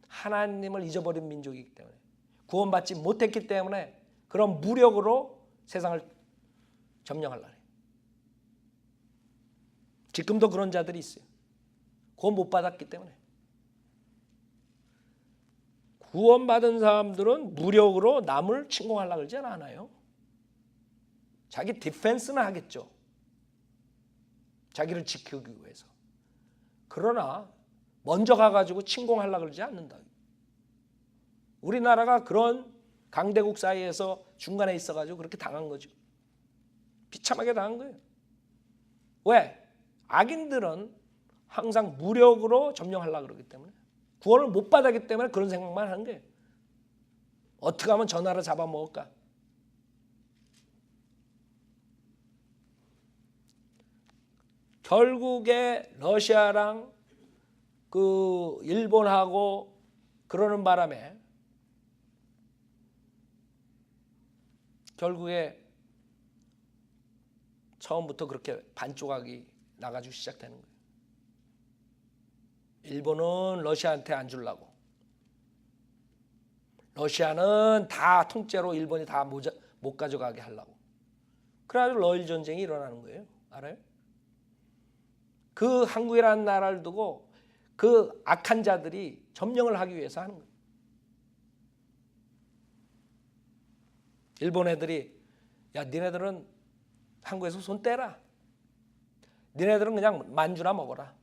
하나님을 잊어버린 민족이기 때문에 구원받지 못했기 때문에 그런 무력으로 세상을 점령하려고 해요. 지금도 그런 자들이 있어요. 구원 못 받았기 때문에. 구원받은 사람들은 무력으로 남을 침공하려고 그러지 않아요. 자기 디펜스는 하겠죠. 자기를 지키기 위해서. 그러나 먼저 가가지고 침공하려고 그러지 않는다. 우리나라가 그런 강대국 사이에서 중간에 있어가지고 그렇게 당한 거죠. 비참하게 당한 거예요. 왜? 악인들은 항상 무력으로 점령하려고 그러기 때문에 구원을 못 받았기 때문에 그런 생각만 하는 거예요. 어떻게 하면 저 나라 잡아먹을까? 결국에 러시아랑 그 일본하고 그러는 바람에 결국에 처음부터 그렇게 반조각이 나가지고 시작되는 거예요. 일본은 러시아한테 안 주려고, 러시아는 다 통째로 일본이 다 못 가져가게 하려고. 그래가지고 러일 전쟁이 일어나는 거예요. 알아요? 그 한국이라는 나라를 두고 그 악한 자들이 점령을 하기 위해서 하는 거예요. 일본 애들이 야 니네들은 한국에서 손 떼라. 니네들은 그냥 만주나 먹어라.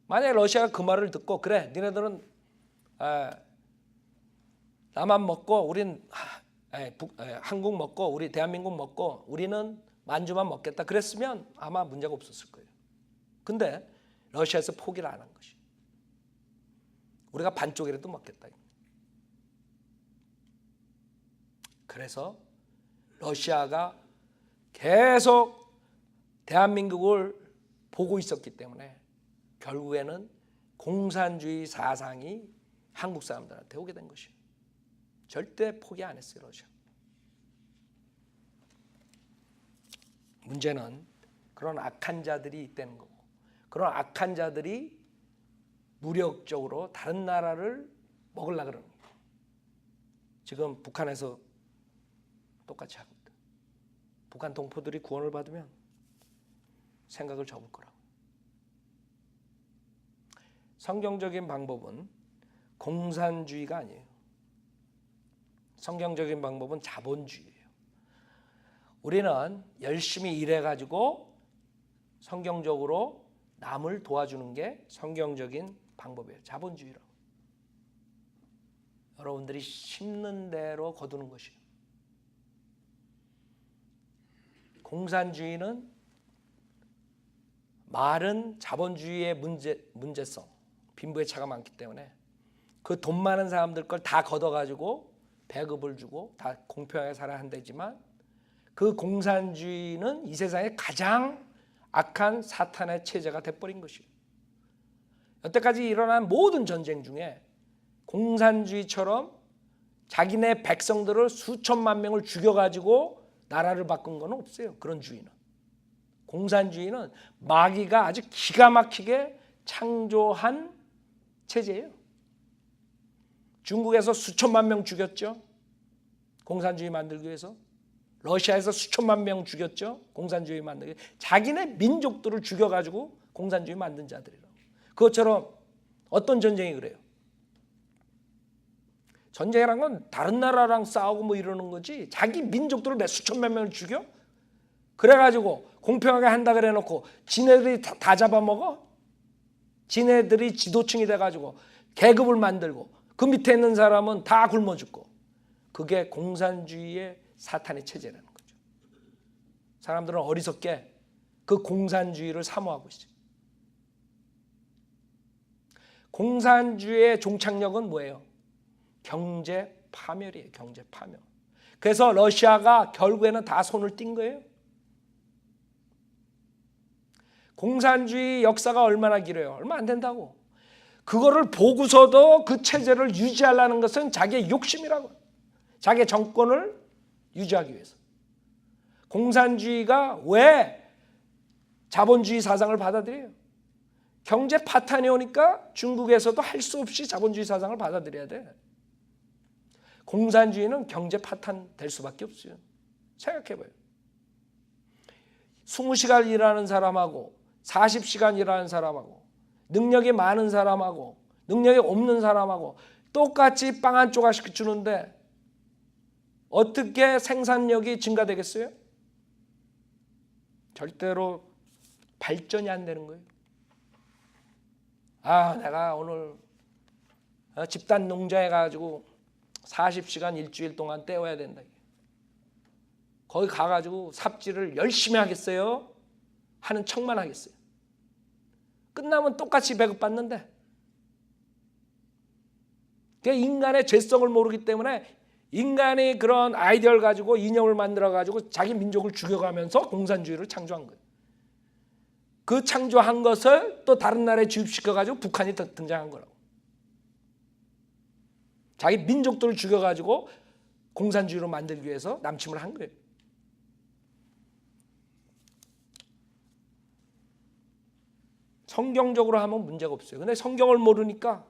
만약에 러시아가 그 말을 듣고 그래 니네들은 나만 먹고 우린 한국 먹고 우리 대한민국 먹고 우리는 만주만 먹겠다 그랬으면 아마 문제가 없었을 거예요. 근데 러시아에서 포기를 안 한 것이. 우리가 반쪽이라도 먹겠다. 그래서 러시아가 계속 대한민국을 보고 있었기 때문에 결국에는 공산주의 사상이 한국 사람들한테 오게 된 것이에요. 절대 포기 안 했어요, 러시아. 문제는 그런 악한 자들이 있다는 거고, 그런 악한 자들이 무력적으로 다른 나라를 먹으려고 그러는 거예요. 지금 북한에서 똑같이 하고 있다. 북한 동포들이 구원을 받으면 생각을 접을 거라고. 성경적인 방법은 공산주의가 아니에요. 성경적인 방법은 자본주의예요. 우리는 열심히 일해가지고 성경적으로 남을 도와주는 게 성경적인 방법이에요. 자본주의라고. 여러분들이 심는 대로 거두는 것이에요. 공산주의는 말은 자본주의의 문제성, 빈부의 차가 많기 때문에 그 돈 많은 사람들 걸 다 걷어가지고 배급을 주고 다 공평하게 살아야 한다지만 그 공산주의는 이 세상에 가장 악한 사탄의 체제가 돼버린 것이에요. 여태까지 일어난 모든 전쟁 중에 공산주의처럼 자기네 백성들을 수천만 명을 죽여가지고 나라를 바꾼 건 없어요. 그런 주의는. 공산주의는 마귀가 아주 기가 막히게 창조한 체제예요. 중국에서 수천만 명 죽였죠. 공산주의 만들기 위해서. 러시아에서 수천만 명 죽였죠. 공산주의 만들기 위해서. 자기네 민족들을 죽여가지고 공산주의 만든 자들이라고. 그것처럼 어떤 전쟁이 그래요. 전쟁이란 건 다른 나라랑 싸우고 뭐 이러는 거지 자기 민족들을 몇 수천만 명을 죽여? 그래가지고 공평하게 한다 그래 놓고 지네들이 다 잡아먹어? 지네들이 지도층이 돼가지고 계급을 만들고 그 밑에 있는 사람은 다 굶어 죽고 그게 공산주의의 사탄의 체제라는 거죠. 사람들은 어리석게 그 공산주의를 사모하고 있어요. 공산주의의 종착역은 뭐예요? 경제 파멸이에요. 경제 파멸. 그래서 러시아가 결국에는 다 손을 띈 거예요. 공산주의 역사가 얼마나 길어요? 얼마 안 된다고. 그거를 보고서도 그 체제를 유지하려는 것은 자기의 욕심이라고. 자기의 정권을 유지하기 위해서. 공산주의가 왜 자본주의 사상을 받아들여요? 경제 파탄이 오니까 중국에서도 할 수 없이 자본주의 사상을 받아들여야 돼. 공산주의는 경제 파탄 될 수밖에 없어요. 생각해봐요. 20시간 일하는 사람하고 40시간 일하는 사람하고 능력이 많은 사람하고 능력이 없는 사람하고 똑같이 빵 한 조각씩 주는데 어떻게 생산력이 증가되겠어요? 절대로 발전이 안 되는 거예요. 내가 오늘 집단 농장해가지고 40시간 일주일 동안 떼어야 된다. 거기 가가지고 삽질을 열심히 하겠어요? 하는 척만 하겠어요? 끝나면 똑같이 배급받는데 인간의 죄성을 모르기 때문에 인간이 그런 아이디어를 가지고 이념을 만들어가지고 자기 민족을 죽여가면서 공산주의를 창조한 거예요. 그 창조한 것을 또 다른 나라에 주입시켜가지고 북한이 등장한 거라고. 자기 민족들을 죽여가지고 공산주의로 만들기 위해서 남침을 한 거예요. 성경적으로 하면 문제가 없어요. 근데 성경을 모르니까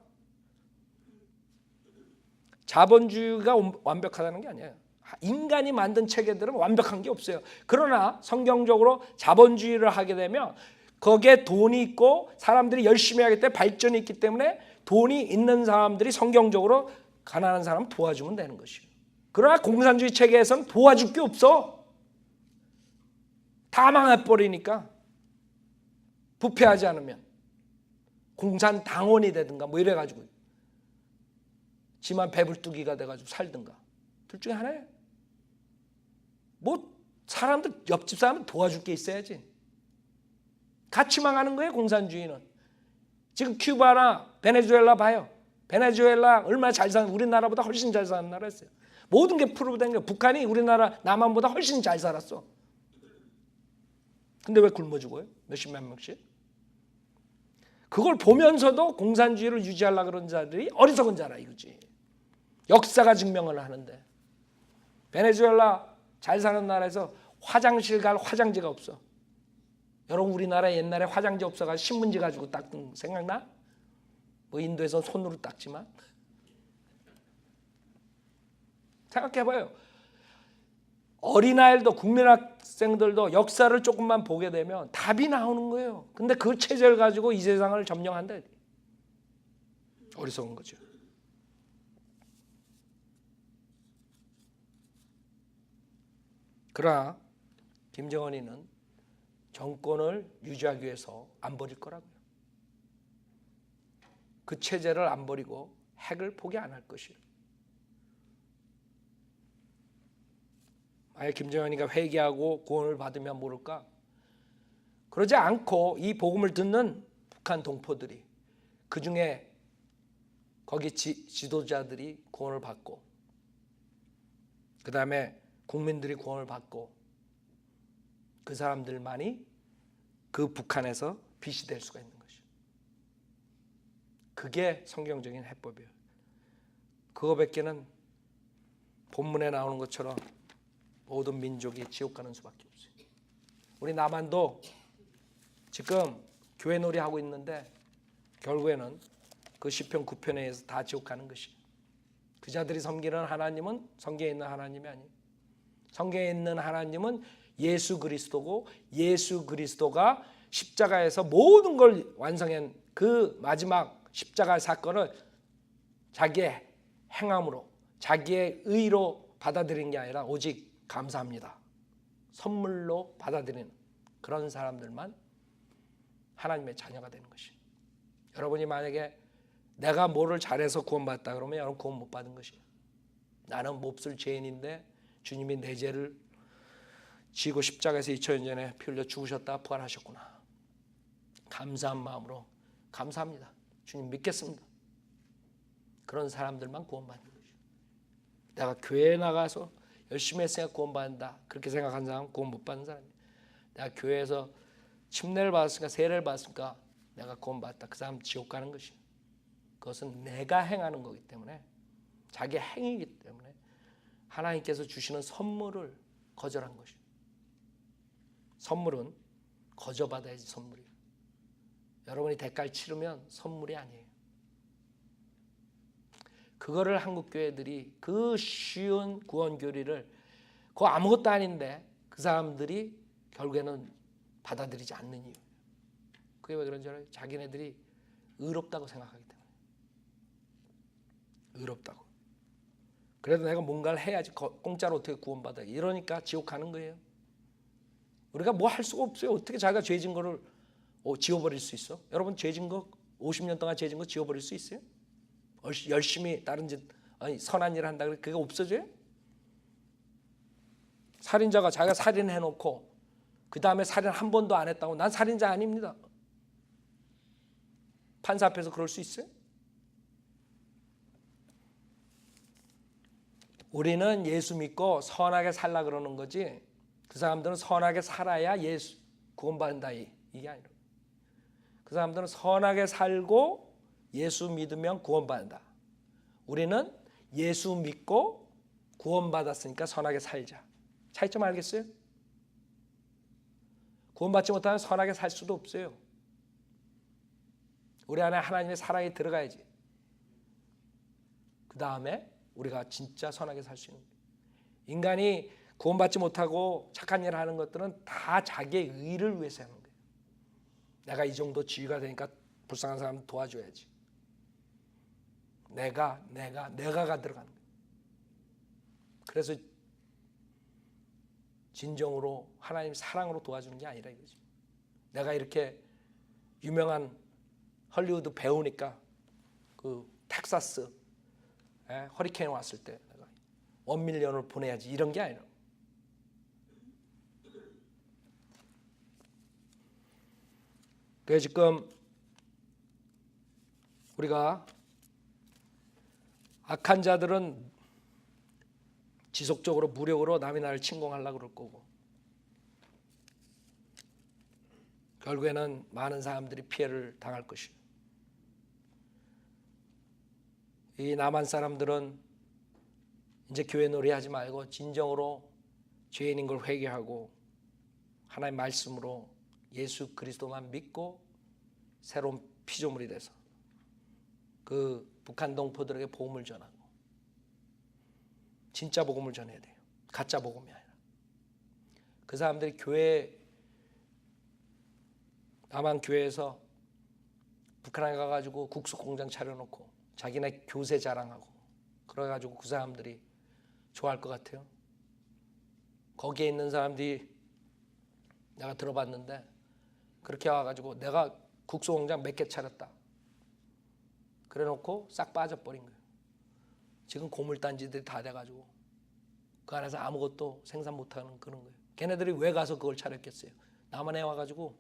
자본주의가 완벽하다는 게 아니에요. 인간이 만든 체계들은 완벽한 게 없어요. 그러나 성경적으로 자본주의를 하게 되면 거기에 돈이 있고 사람들이 열심히 하기 때문에 발전이 있기 때문에 돈이 있는 사람들이 성경적으로 가난한 사람 도와주면 되는 것이에요. 그러나 공산주의 체계에서는 도와줄 게 없어. 다 망해버리니까. 부패하지 않으면 공산당원이 되든가 뭐 이래가지고 지만 배불뚝이가 돼가지고 살든가 둘 중에 하나예요. 뭐 사람들 옆집 사람은 도와줄 게 있어야지. 같이 망하는 거예요. 공산주의는. 지금 큐바나 베네수엘라 봐요. 베네수엘라 얼마나 잘 사는, 우리나라보다 훨씬 잘 사는 나라였어요. 모든 게 프로브된 거예요. 북한이 우리나라 남한보다 훨씬 잘 살았어. 근데 왜 굶어 죽어요? 몇십만 명씩? 그걸 보면서도 공산주의를 유지하려고 그런 자들이 어리석은 자라 이거지. 역사가 증명을 하는데 베네수엘라 잘 사는 나라에서 화장실 갈 화장지가 없어. 여러분 우리나라 옛날에 화장지 없어가지고 신문지 가지고 닦던 생각나? 뭐 인도에서 손으로 닦지만 생각해봐요. 어린아이들도 국민학생들도 역사를 조금만 보게 되면 답이 나오는 거예요. 근데 그 체제를 가지고 이 세상을 점령한다. 어리석은 거죠. 그러나 김정은이는 정권을 유지하기 위해서 안 버릴 거라고요. 그 체제를 안 버리고 핵을 포기 안 할 것이에요. 만약 김정은이가 회개하고 구원을 받으면 모를까? 그러지 않고 이 복음을 듣는 북한 동포들이, 그중에 거기 지도자들이 구원을 받고 그 다음에 국민들이 구원을 받고 그 사람들만이 그 북한에서 빛이 될 수가 있는 것이에요. 그게 성경적인 해법이에요. 그거밖에는 본문에 나오는 것처럼 모든 민족이 지옥 가는 수밖에 없어요. 우리 남한도 지금 교회 놀이 하고 있는데 결국에는 그 시편 9편에 의해서 다 지옥 가는 것이에요. 그 자들이 섬기는 하나님은 성경에 있는 하나님이 아니에요. 성경에 있는 하나님은 예수 그리스도고, 예수 그리스도가 십자가에서 모든 걸 완성한 그 마지막 십자가 사건을 자기의 행함으로, 자기의 의로 받아들인 게 아니라 오직 감사합니다, 선물로 받아들이는 그런 사람들만 하나님의 자녀가 되는 것이에요. 여러분이 만약에 내가 뭐를 잘해서 구원받았다 그러면 여러분 구원 못 받은 것이에요. 나는 몹쓸 죄인인데 주님이 내 죄를 지고 십자가에서 2000년 전에 피 흘려 죽으셨다 부활하셨구나. 감사한 마음으로 감사합니다, 주님 믿겠습니다, 그런 사람들만 구원받는 거죠. 내가 교회에 나가서 열심히 했으니까 구원받는다 그렇게 생각하는 사람은 구원 못 받는 사람이에요. 내가 교회에서 침례를 받았으니까, 세례를 받았으니까 내가 구원받았다, 그 사람 지옥 가는 것이에요. 그것은 내가 행하는 거기 때문에, 자기 행위이기 때문에 하나님께서 주시는 선물을 거절한 것이에요. 선물은 거저받아야지 선물이에요. 여러분이 대가를 치르면 선물이 아니에요. 그거를 한국 교회들이 그 쉬운 구원 교리를, 그거 아무것도 아닌데 그 사람들이 결국에는 받아들이지 않는 이유. 그게 왜 그런 줄 알아요? 자기네들이 의롭다고 생각하기 때문에. 의롭다고. 그래도 내가 뭔가를 해야지 공짜로 어떻게 구원받아, 이러니까 지옥 가는 거예요. 우리가 뭐 할 수가 없어요. 어떻게 자기가 죄진 거를 지워버릴 수 있어? 여러분 죄진 거 50년 동안 죄진 거 지워버릴 수 있어요? 열심히 다른 짓, 아니 선한 일을 한다 그래 그게 없어져요? 살인자가 자기가 살인해놓고 그 다음에 살인 한 번도 안 했다고 난 살인자 아닙니다, 판사 앞에서 그럴 수 있어요? 우리는 예수 믿고 선하게 살라 그러는 거지, 그 사람들은 선하게 살아야 예수 구원받는다 이게 아니라, 그 사람들은 선하게 살고 예수 믿으면 구원받는다. 우리는 예수 믿고 구원받았으니까 선하게 살자. 차이점 알겠어요? 구원받지 못하면 선하게 살 수도 없어요. 우리 안에 하나님의 사랑이 들어가야지. 그 다음에 우리가 진짜 선하게 살 수 있는 거예요. 인간이 구원받지 못하고 착한 일을 하는 것들은 다 자기의 의를 위해서 하는 거예요. 내가 이 정도 지위가 되니까 불쌍한 사람 도와줘야지. 내가가 들어가는 거예요. 그래서 진정으로 하나님 사랑으로 도와주는 게 아니라 이거지. 내가 이렇게 유명한 헐리우드 배우니까 그 텍사스 허리케인 왔을 때 내가 1밀리언을 보내야지 이런 게 아니라. 그래서 지금 우리가 악한 자들은 지속적으로 무력으로 남의 나라를 침공하려고 그럴 거고 결국에는 많은 사람들이 피해를 당할 것이에요. 이 남한 사람들은 이제 교회 놀이하지 말고 진정으로 죄인인 걸 회개하고 하나님 말씀으로 예수 그리스도만 믿고 새로운 피조물이 돼서 그 북한 동포들에게 복음을 전하고 진짜 복음을 전해야 돼요. 가짜 복음이 아니라. 그 사람들이 남한 교회에서 북한에 가가지고 국수 공장 차려놓고 자기네 교세 자랑하고 그래가지고 그 사람들이 좋아할 것 같아요. 거기에 있는 사람들이 내가 들어봤는데 그렇게 와가지고 내가 국수 공장 몇 개 차렸다. 그래놓고 싹 빠져버린 거예요. 지금 고물단지들이 다 돼가지고 그 안에서 아무것도 생산 못하는 그런 거예요. 걔네들이 왜 가서 그걸 차렸겠어요. 남한에 와가지고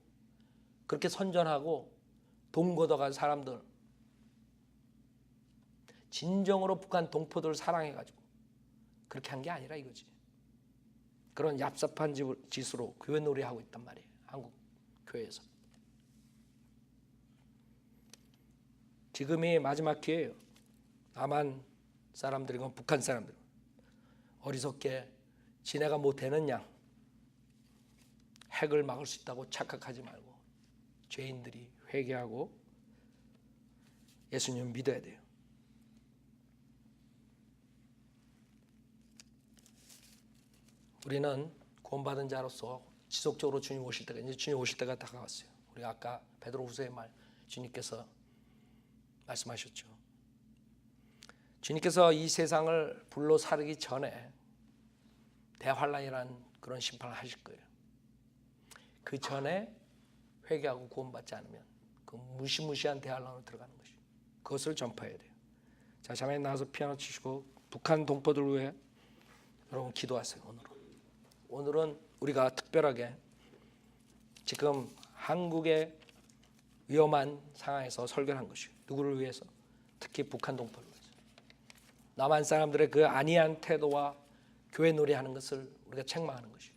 그렇게 선전하고 돈 걷어간 사람들 진정으로 북한 동포들을 사랑해가지고 그렇게 한 게 아니라 이거지. 그런 얍삽한 짓으로 교회 놀이하고 있단 말이에요. 한국 교회에서. 지금이 마지막 기회예요. 남한 사람들이건 북한 사람들 어리석게 지네가 뭐 되는 양 핵을 막을 수 있다고 착각하지 말고 죄인들이 회개하고 예수님을 믿어야 돼요. 우리는 구원받은 자로서 지속적으로 주님 오실 때가 이제 주님 오실 때가 다가왔어요. 우리가 아까 베드로후서의 말 주님께서 말씀하셨죠. 주님께서 이 세상을 불로 사르기 전에 대환란이라는 그런 심판을 하실 거예요. 그 전에 회개하고 구원받지 않으면 그 무시무시한 대환란으로 들어가는 것이에요. 그것을 전파해야 돼요. 자, 자매님 나와서 피아노 치시고 북한 동포들 위해 여러분 기도하세요. 오늘은 우리가 특별하게 지금 한국의 위험한 상황에서 설교를 한 것이에요. 누구를 위해서? 특히 북한 동포를 위해서. 남한 사람들의 그 안이한 태도와 교회 놀이하는 것을 우리가 책망하는 것이에요.